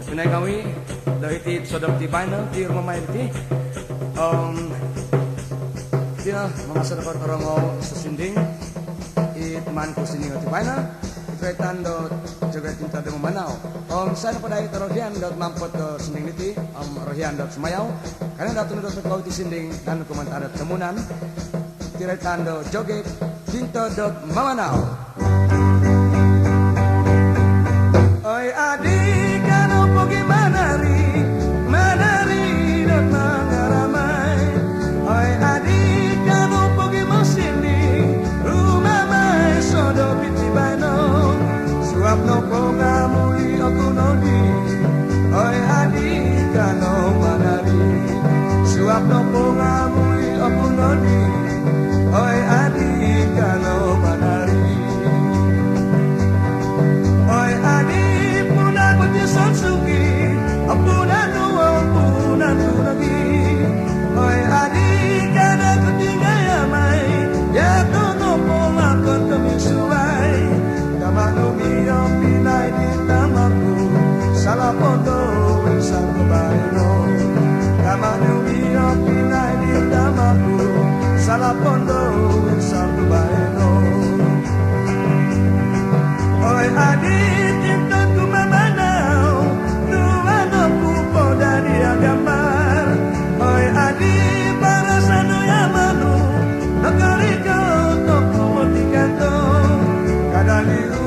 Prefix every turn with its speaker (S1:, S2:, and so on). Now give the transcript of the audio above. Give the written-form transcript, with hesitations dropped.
S1: Pinay kawi dahiti sodam tibay na ti rumamay ti tina mga sanakot orang sa sinding itman ko sinding at tibay na ikretan do juga tinta do mamanaw sana pa dahil rohian do mampot do sinding niti rohian do sumayaw karena dato na do kau ti sinding dan kumantan at tamunan tiretan do joget tinta do mamanaw. Oi adik kano pergi menari dan mengeramai. Oi adik kano pergi mesini rumah mai sodo piti bano suap no pengamui aku nodi. Oi adik kano menari suap no pengamui aku nodi. Oi adik kano menari. Oi adik Sansuki, ampunan tu lagi. Oi adik kada ketinggalan mai, ya tono polakan kami suai. Kamano mio pinai di tamaku, salah pondo sang kebaino. Kamano mio pinai di tamaku, salah pondo sang kebaino. Oi adik Dali